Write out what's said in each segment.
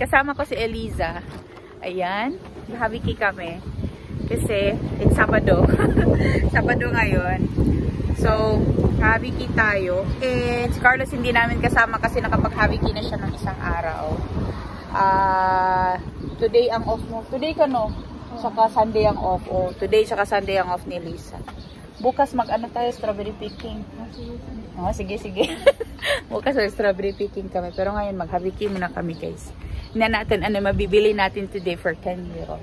Kasama ko si Eliza. Ayan, habiki kami. Kasi it's Sabado. Sabado ngayon. So, habiki tayo. And si Carlos hindi namin kasama kasi nakapag-habiki na siya ng isang araw. Today ang off mo. Today ka no? Saka Sunday ang off. Oh, today saka Sunday ang off ni Eliza. Bukas mag-ano tayo, strawberry picking. Oh, sige, sige. Bukas strawberry picking kami. Pero ngayon mag-habiki muna kami guys. Na natin ano mabibili natin today for 10 euros.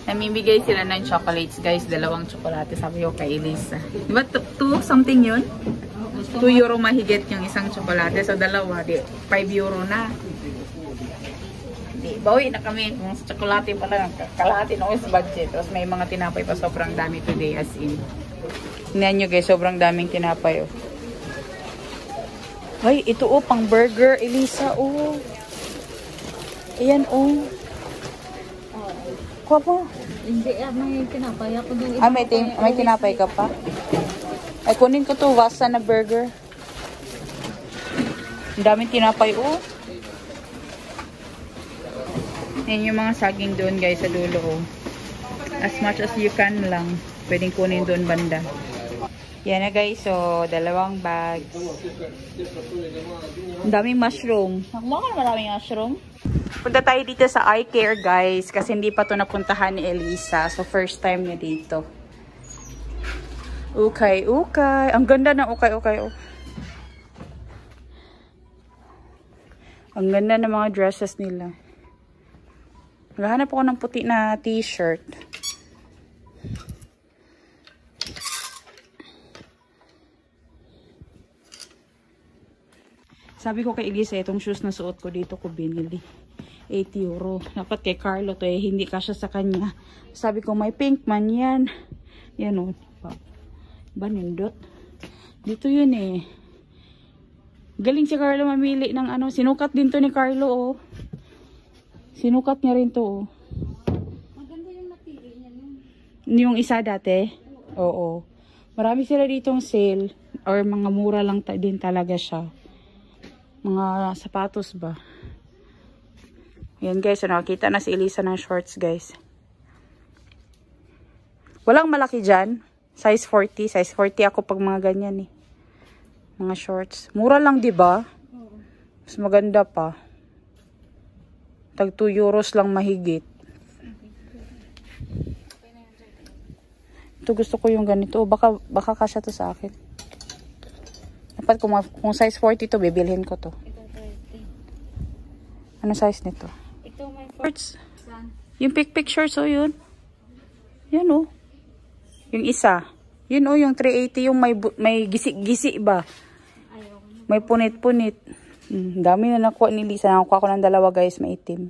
Namimigay sila ng chocolates guys, dalawang tsokolate sabi ko kay Elisa. Diba 2 something yun? 2 euro mahigit yung isang tsokolate. So dalawa, 5 euro na. Di, bawi na kami. Kung sa tsokolate pala, kalahati na sa budget. Tapos may mga tinapay pa sobrang dami today as in. Tingnan nyo guys, sobrang daming tinapay oh. Ay, ito oh, pang burger Elisa oh. Ayan, oh. Kuha po. Hindi, may tinapay ako doon. May tinapay ka pa? Ay, kunin ko to Wasa na burger. Ang daming tinapay, oh. Yan yung mga saging doon, guys, sa dulo, oh. As much as you can lang. Pwedeng kunin doon banda. Yan na, guys. So, 2 bags. Ang daming mushroom. Nakuha ka na maraming mushroom? Punta tayo dito sa eye care guys kasi hindi pa to napuntahan ni Elisa. So first time niya dito. Ukay, ukay. Ang ganda ng ukay, ukay. Oh. Ang ganda ng mga dresses nila. Naghahanap ako ng puti na t-shirt. Sabi ko kay Elisa, itong shoes na suot ko dito ko binili. 80 euro. Dapat kay Carlo to eh, hindi kasya sa kanya. Sabi ko, may pink man yan. Yan o. Ba, nindot? Dito yun eh. Galing si Carlo mamili ng ano. Sinukat din to ni Carlo oh. Sinukat niya rin to oh. Maganda yung napili niya nun. Yung isa dati? Oo. Marami sila ditong sale. Or mga mura lang din talaga siya. Mga sapatos ba? Ayan guys, so nakakita na si Elisa ng shorts guys. Walang malaki dyan. Size 40. Size 40 ako pag mga ganyan eh. Mga shorts. Mura lang diba? Mas maganda pa. Tag 2 euros lang mahigit. Ito gusto ko yung ganito. Baka kasya to sa akin. Dapat kung size 40 to, bibilhin ko to. Ito 30. Ano size nito? Ito may Shorts. Yung pick shorts oh yun. Yan oh. Yung isa. Yun oh yung 380 yung may gisi-gisi ba? May punit-punit. Dami na nakuha ni Lisa. Nakuha ko ng 2 guys, maitim.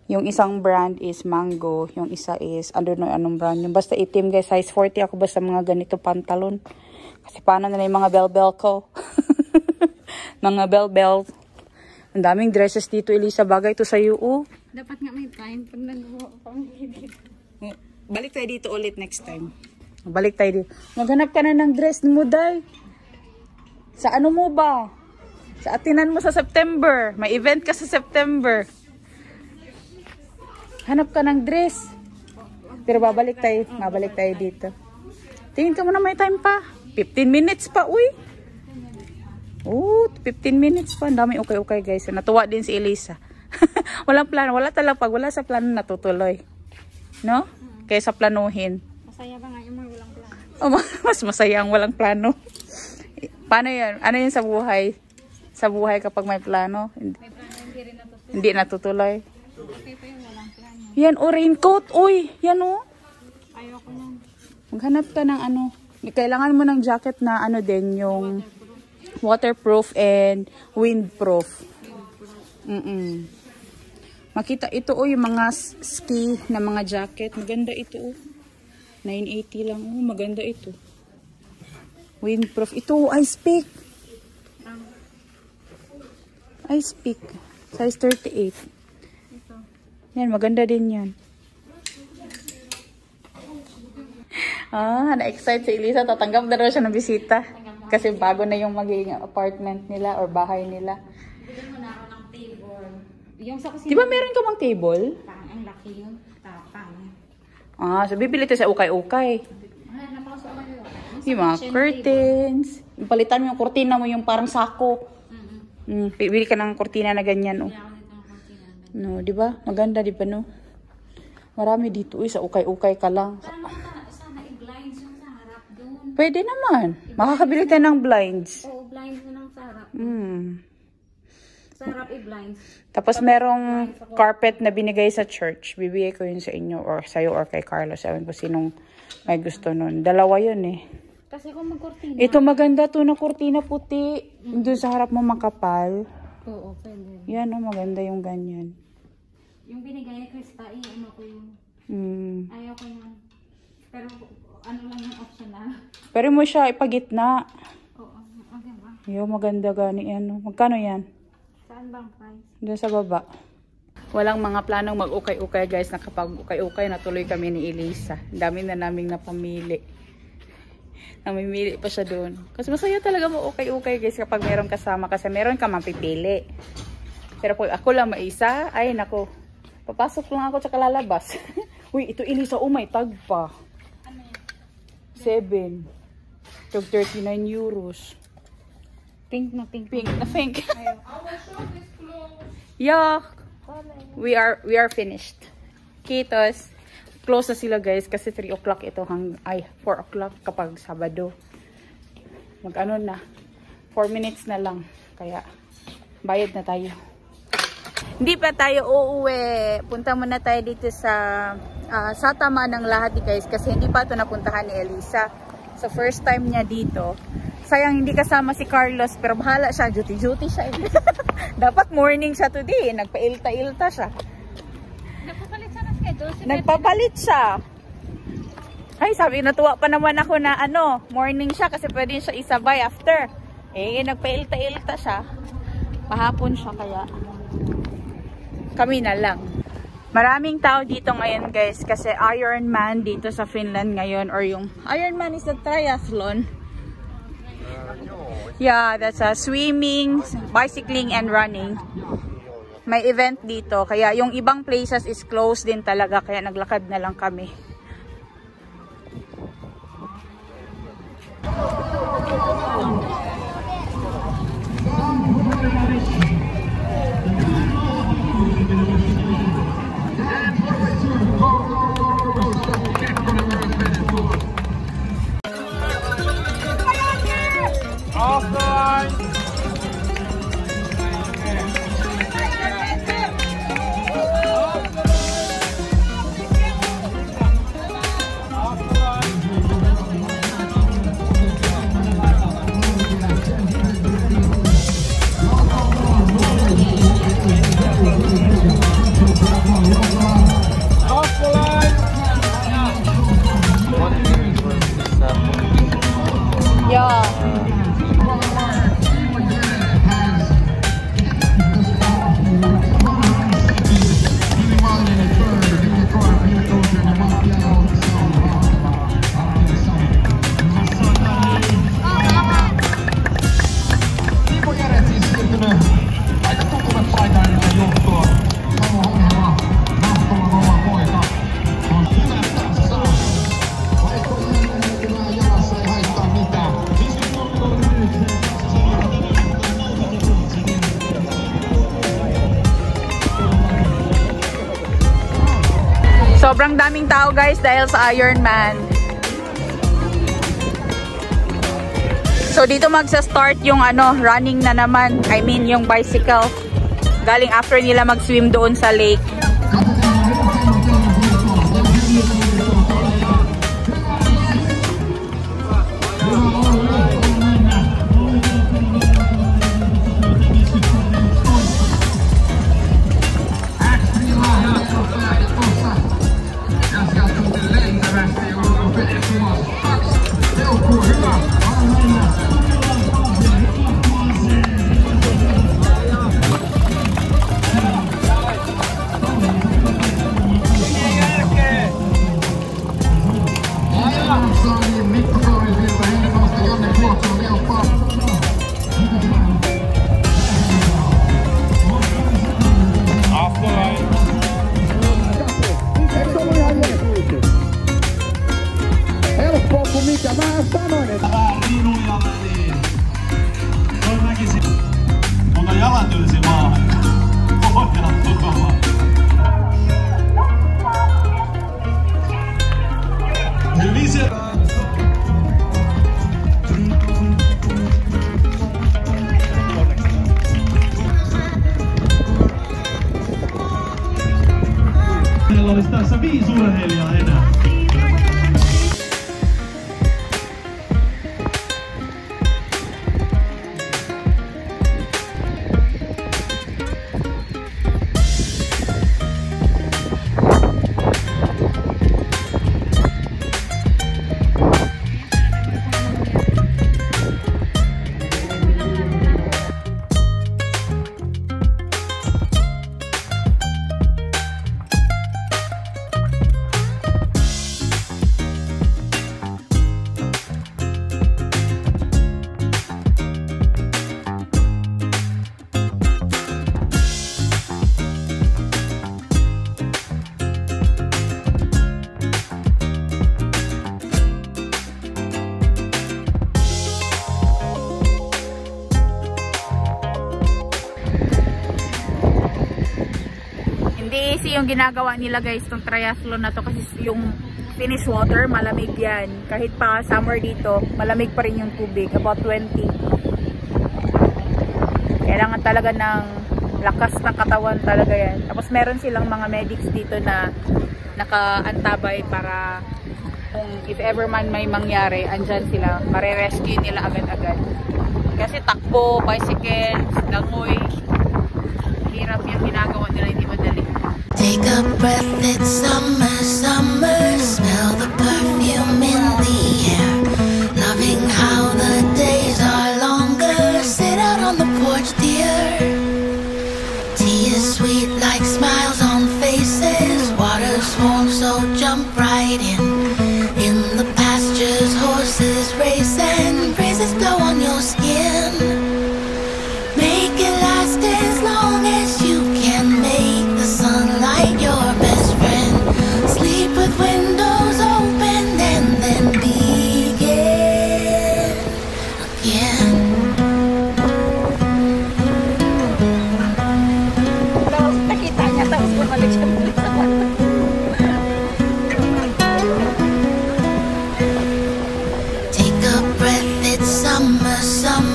Yung isang brand is Mango. Yung isa is, I don't know anong brand. Yung basta itim guys, size 40 ako basta mga ganito pantalon. Kasi paano na yung mga bell-bell ko. Mga bell-bell. Ang daming dresses dito, Elisa. Bagay ito sa'yo, oh. Dapat nga may time pag nagawa ko. Balik tayo dito ulit next time. Balik tayo dito. Maghanap ka na ng dress mo, Day. Sa ano mo ba? Sa atinan mo sa September. May event ka sa September. Hanap ka ng dress. Pero babalik tayo. Mabalik tayo dito. Tingin ka mo na may time pa. 15 minutes pa, uy. Oh, 15 minutes pa. Ang dami okay guys. Natuwa din si Elisa. Walang plano. Wala talaga. Pag wala sa plano, natutuloy. No? Kaysa planuhin. Masaya ba nga yung mga walang plano? Oh, mas masaya ang walang plano. Paano yan? Ano yun sa buhay? Sa buhay kapag may plano? May plano, hindi rin natutuloy. Hindi natutuloy. Okay pa yung walang plano. Yan, o raincoat. Uy, yan o. Ayoko nang Maghanap ka ng ano. Kailangan mo ng jacket na ano din, yung waterproof and windproof. Makita ito o yung mga ski na mga jacket. Maganda ito o. 980 lang o. Maganda ito. Windproof. Ito, ice pick. Ice pick. Size 38. ito. Yan, maganda din yan. Na-excite si Elisa. Tatanggap na raw siya ng bisita. Kasi bago na yung magiging apartment nila or bahay nila. Bigyan mo na ako ng table. Yung sa kusina. Di ba meron ka bang table? Ang laki yung tapang. So bibili ito sa ukay-ukay. Napakasuot mo yun. Yung mga curtains. Palitan mo yung kurtina mo yung parang sako. Bibili ka ng kurtina na ganyan, oh. Kaya ako dito ng kusina. No, di ba? Maganda, di ba, no? Marami dito, sa ukay-ukay ka lang. Parang sana i-blinds yung sa harap doon. Pwede naman. Makakabili tayo ng blinds. Oo, blinds mo ng sa harap. Sa harap i-blinds. Tapos merong carpet na binigay sa church. Bibigay ko yun sa inyo or sa'yo or kay Carlos. Sabi ko sinong may gusto nun. Dalawa yun eh. Kasi kung magkurtina. Ito maganda to na kurtina puti. Doon sa harap mo makapal. Oo, pwede. Yan oh, maganda yung ganyan. Yung binigay ni Krista, ano ko yung ayaw ko yan. Pero ano lang yung option na. Pero mo siya ipagitna. Oo, okay ba? Yo, maganda gani yan. Magkano yan? Saan bang price? Doon sa baba. Walang mga planong mag-ukay-ukay guys. Nakapag-ukay-ukay natuloy kami ni Elisa. Dami na naming napamili. Namimili pa siya doon. Kasi masaya talaga mag-ukay-ukay guys kapag meron kasama. Kasi meron ka mapipili. Pero kung ako lang maisa, ay nako. Papasok lang ako tsaka lalabas. Uy, ito Elisa, oh may tag pa. Ano yan? 7. Tag 39 euros. Pink na pink. Pink na pink. Ayaw. Yeah. We are finished. Kitos. Close na sila guys kasi 3 o'clock ito 4 o'clock kapag Sabado. Mag-ano na. 4 minutes na lang. Kaya bayad na tayo. Hindi pa tayo uuwi. Punta muna tayo dito sa tama ng lahat guys kasi hindi pa ito napuntahan ni Elisa. So first time niya dito. Sayang hindi kasama si Carlos pero bahala siya. Duty siya. Dapat morning siya today. Nagpa-ilta-ilta siya. Nagpapalit siya ng schedule. Nagpapalit siya. Ay, sabi, natuwa pa naman ako na morning siya kasi pwede siya isabay after. Nagpa-ilta-ilta siya. Pahapon siya kaya. Kami na lang. Maraming tao dito ngayon guys kasi Ironman dito sa Finland ngayon or yung Ironman is the triathlon. Yeah, that's swimming, bicycling and running. May event dito kaya yung ibang places is closed din talaga kaya naglakad na lang kami. Sobrang daming tao guys dahil sa Ironman. So dito magsa-start yung running na naman. I mean yung bicycle. Galing after nila mag-swim doon sa lake. Meillä olisi tässä 5 urheilijaa enää. Easy yung ginagawa nila guys tong triathlon na to kasi yung Finnish water malamig yan, kahit pa summer dito malamig pa rin yung tubig, about 20. Kailangan talaga ng lakas ng katawan talaga yan. Tapos meron silang mga medics dito na nakaantabay para kung if ever man may mangyari, andyan sila, mare-rescue nila agad-agad. Kasi takbo, bicycle, langoy, hirap yung ginagawa nila, hindi madali. Take a breath, it's summer, summer. Smell the perfume in the air. Loving how the days are longer. Sit out on the porch, dear. Tea is sweet like smiles on faces. Water's warm, so jump right in. In the pastures, horses race and breezes blow on your skin. Make it last as long as you can. Make the sunlight your best friend. Sleep with windows open and then begin again. Tapos nakita niya, tapos bumalik siya sa kwarto. Take a breath, it's summer, summer.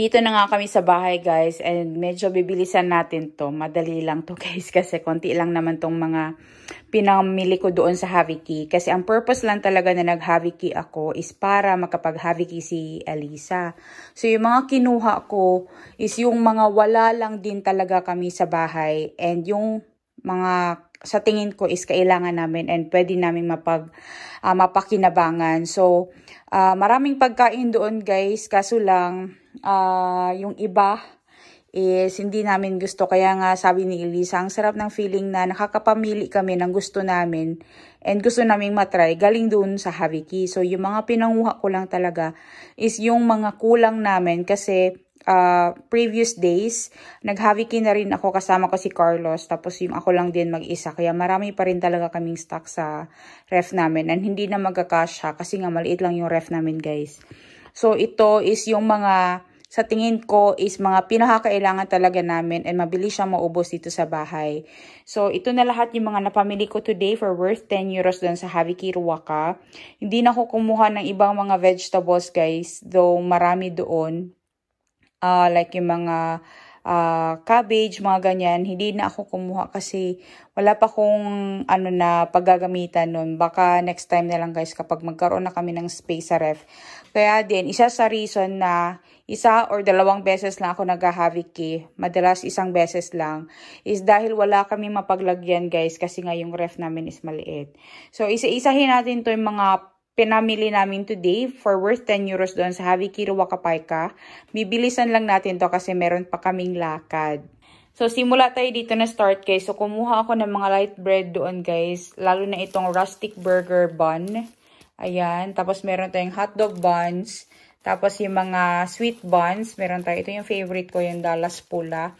Nandito na nga kami sa bahay guys and medyo bibilisan natin to. Madali lang to guys kasi konti lang naman tong mga pinamili ko doon sa Haviki. Kasi ang purpose lang talaga na nag-Haviki ako is para makapag-Haviki si Elisa. So yung mga kinuha ko is yung mga wala lang din talaga kami sa bahay and yung mga sa tingin ko is kailangan namin and pwede namin mapakinabangan. So maraming pagkain doon guys kaso lang yung iba is hindi namin gusto. Kaya nga sabi ni Elisa, ang sarap ng feeling na nakakapamili kami ng gusto namin and gusto namin matry galing doon sa Haviki. So yung mga pinanguha ko lang talaga is yung mga kulang namin kasi previous days nag-Haviki na rin ako kasama ko si Carlos tapos yung ako lang din mag-isa. Kaya marami pa rin talaga kaming stock sa ref namin and hindi na magkakasya kasi nga maliit lang yung ref namin guys. So, ito is yung mga, sa tingin ko, is mga pinakakailangan talaga namin and mabilis siyang maubos dito sa bahay. So, ito na lahat yung mga napamili ko today for worth 10 euros doon sa Haviki Ruaka. Hindi na ako kumuha ng ibang mga vegetables, guys, though marami doon. Like yung mga cabbage, mga ganyan. Hindi na ako kumuha kasi wala pa kong na paggagamitan nun. Baka next time na lang guys kapag magkaroon na kami ng space sa ref. Kaya din, isa sa reason na isa or dalawang beses lang ako nag-Haviki, madalas isang beses lang, is dahil wala kami mapaglagyan guys kasi nga yung ref namin is maliit. So isa-isahin natin to yung mga pinamili namin today for worth 10 euros doon sa Haviki Ruaka Paika. Bibilisan lang natin to kasi meron pa kaming lakad. So, simula tayo dito na start guys. So, kumuha ako ng mga light bread doon guys. Lalo na itong rustic burger bun. Ayan. Tapos, meron tayong hotdog buns. Tapos, yung mga sweet buns. Meron tayo. Ito yung favorite ko, yung Dallas Pula.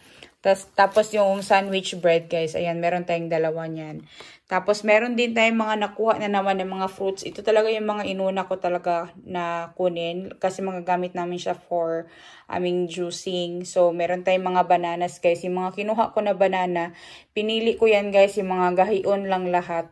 Tapos, yung sandwich bread guys. Ayan, meron tayong dalawa niyan. Tapos, meron din tayong mga nakuha na naman ng mga fruits. Ito talaga yung mga inuna ko talaga na kunin. Kasi mga gamit namin siya for aming juicing. So, meron tayong mga bananas guys. Yung mga kinuha ko na banana, pinili ko yan guys. Yung mga gahion lang lahat.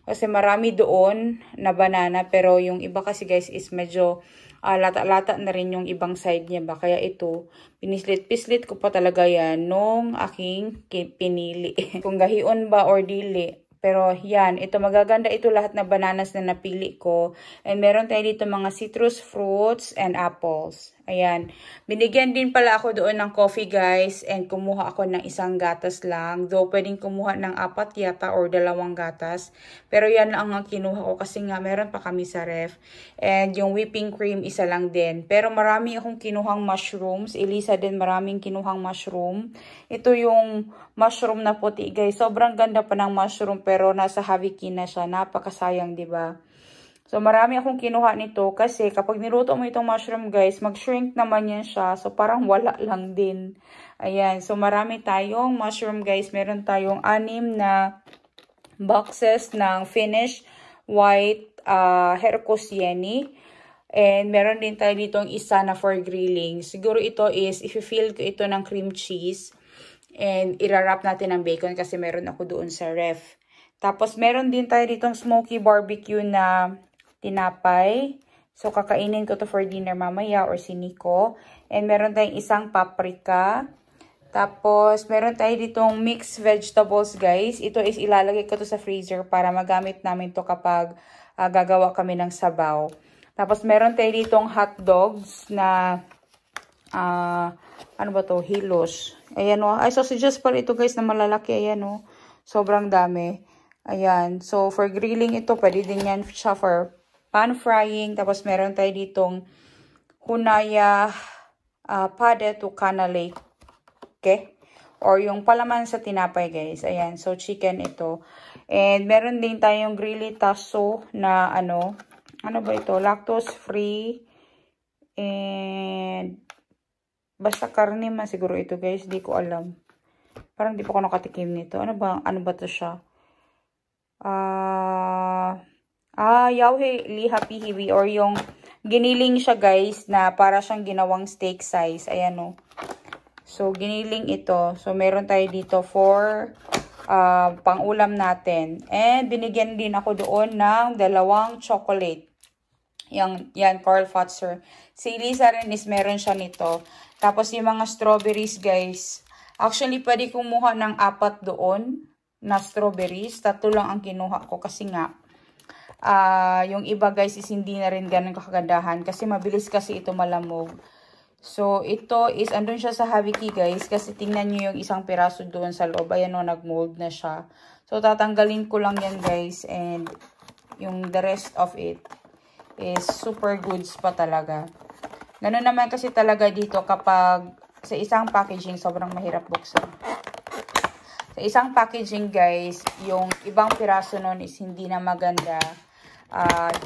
Kasi marami doon na banana. Pero yung iba kasi guys is medyo lata-lata na rin yung ibang side niya ba. Kaya ito, pinislit-pislit ko pa talaga yan nung aking pinili. Kung gahion ba or dili. Pero yan, ito magaganda ito lahat na bananas na napili ko. And meron tayo dito mga citrus fruits and apples. Ayan. Binigyan din pala ako doon ng coffee guys. And kumuha ako ng isang gatas lang. Though pwedeng kumuha ng 4 yata or 2 gatas. Pero yan lang ang kinuha ko kasi nga meron pa kami sa ref. And yung whipping cream isa lang din. Pero marami akong kinuhang mushrooms. Elisa din maraming kinuhang mushroom. Ito yung mushroom na puti guys. Sobrang ganda pa ng mushroom pero nasa Haviki na siya. Napakasayang, 'di ba? So marami akong kinuha nito kasi kapag niluto mo itong mushroom guys, mag-shrink naman yan siya. So parang wala lang din. Ayan. So marami tayong mushroom guys. Meron tayong 6 na boxes ng Finnish white Herkosieni. And meron din tayo ditong isa na for grilling. Siguro ito is, if-fill ko ito ng cream cheese. And irarap natin ng bacon kasi meron ako doon sa ref. Tapos meron din tayo ditong smoky barbecue na tinapay. So kakainin ko to for dinner mamaya or si Nico. And meron tayong isang paprika. Tapos meron tayo ditong mixed vegetables guys. Ito is ilalagay ko to sa freezer para magamit namin to kapag gagawa kami ng sabaw. Tapos meron tayo ditong hot dogs na ano ba to? Hilos. Ayan o. Ay, sausages pala ito guys na malalaki. Ayan o. Sobrang dami. Ayan. So, for grilling ito, pwede din yan siya for pan frying. Tapos, meron tayo ditong hunaya pade to kanale. Okay? Or yung palaman sa tinapay guys. Ayan. So, chicken ito. And, meron din tayong grilitaso na ano ba ito? Lactose free. And, basta karne man siguro ito guys. Di ko alam. Parang di pa ako nakatikim nito. Ano ba to siya? Yauhe liha pihiwi or yung giniling siya guys na para siyang ginawang steak size. Ayan o. So, giniling ito. So, meron tayo dito for pang-ulam natin. And, binigyan din ako doon ng 2 chocolate. Yan, Carl Fatzer. Si Eliza rin is meron siya nito. Tapos yung mga strawberries, guys. Actually, pwede kumuha ng 4 doon na strawberries. 3 lang ang kinuha ko kasi nga, yung iba, guys, is hindi na rin ganun kakagandahan. Kasi mabilis kasi ito malamog. So, ito is, andun siya sa Haviki, guys. Kasi tingnan nyo yung isang piraso doon sa loob. Ayan o, nag-mold na siya. So, tatanggalin ko lang yan, guys. And, yung the rest of it is super goods pa talaga. Ganun naman kasi talaga dito kapag sa isang packaging, sobrang mahirap buksan. Sa isang packaging, guys, yung ibang piraso nun is hindi na maganda.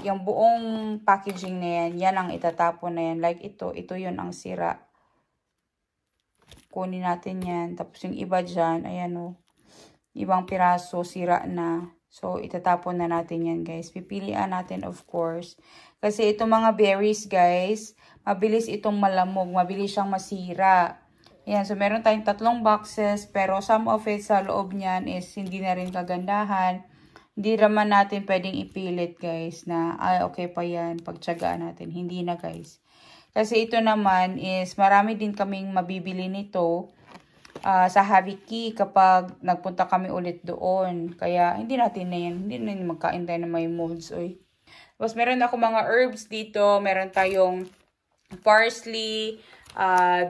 Yung buong packaging na yan, yan ang itatapon na yan. Like ito yun ang sira. Kunin natin yan. Tapos yung iba dyan, ayan o. Ibang piraso, sira na. So, itatapon na natin yan, guys. Pipilian natin, of course. Kasi itong mga berries, guys, mabilis itong malamog. Mabilis siyang masira. Ayan, so meron tayong 3 boxes. Pero some of it sa loob niyan is hindi na rin kagandahan. Hindi naman natin pwedeng ipilit, guys, na, okay pa yan, pagtsagaan natin. Hindi na, guys. Kasi ito naman is, marami din kaming mabibili nito sa Haviki kapag nagpunta kami ulit doon. Kaya, hindi natin na yan. Hindi na magkain tayo na may molds, oy. Tapos, meron ako mga herbs dito. Meron tayong parsley,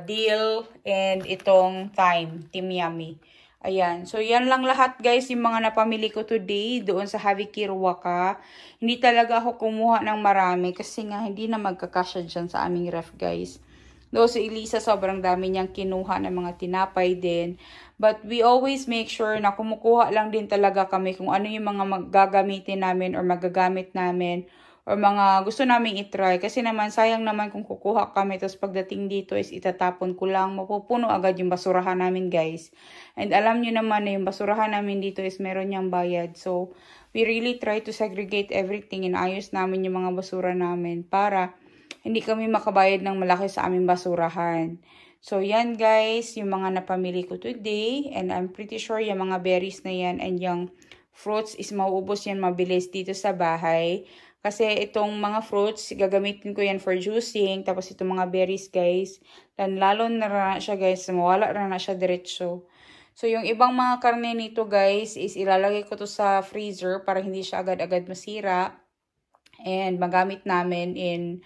dill, and itong thyme, timyami. Ayan. So, yan lang lahat, guys, yung mga napamili ko today doon sa Haviki Ruaka. Hindi talaga ako kumuha ng marami kasi nga hindi na magkakasya dyan sa aming ref, guys. Doon si Eliza, sobrang dami niyang kinuha ng mga tinapay din. But we always make sure na kumukuha lang din talaga kami kung ano yung mga gagamitin namin or magagamit namin or mga gusto naming itry. Kasi naman, sayang naman kung kukuha kami, tapos pagdating dito is itatapon ko lang. Mapupuno agad yung basurahan namin, guys. And alam nyo naman na yung basurahan namin dito is meron niyang bayad. So, we really try to segregate everything. Inayos namin yung mga basura namin para hindi kami makabayad ng malaki sa aming basurahan. So, yan, guys, yung mga napamili ko today. And I'm pretty sure yung mga berries na yan and yung fruits is mauubos yan mabilis dito sa bahay. Kasi itong mga fruits, gagamitin ko yan for juicing. Tapos itong mga berries, guys, lalo na siya, guys. Mawala na siya diretso. So, yung ibang mga karne nito, guys, is ilalagay ko to sa freezer para hindi siya agad-agad masira. And magamit namin in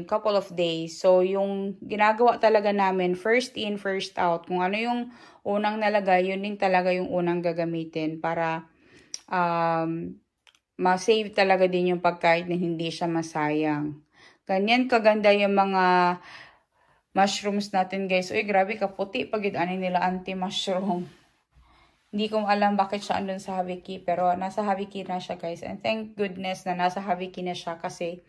couple of days. So, yung ginagawa talaga namin, first in, first out. Kung ano yung unang nalagay, yun din talaga yung unang gagamitin para ma-save talaga din yung pagkain na hindi siya masayang. Ganyan kaganda yung mga mushrooms natin, guys. Uy, grabe kaputi pag yun nila anti-mushroom. Hindi ko alam bakit siya andun sa Haviki, pero nasa Haviki na siya, guys. And thank goodness na nasa Haviki na siya kasi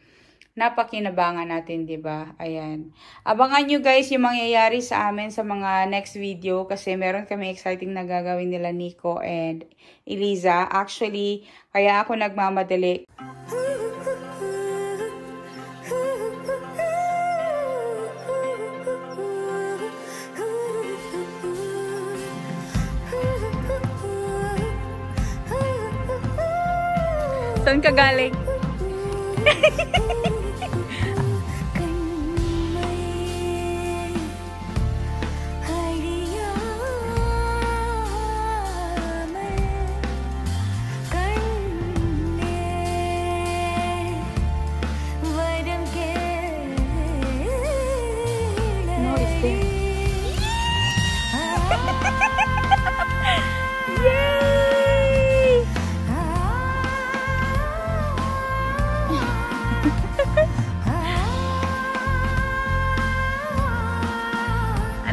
napakinabangan natin, diba? Ayan. Abangan nyo, guys, yung mangyayari sa amin sa mga next video kasi meron kami exciting na gagawin nila Nico and Eliza. Actually, kaya ako nagmamadali. Saan ka galing?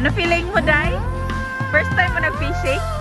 Ano feeling mo, Day? First time mo nag-fishing?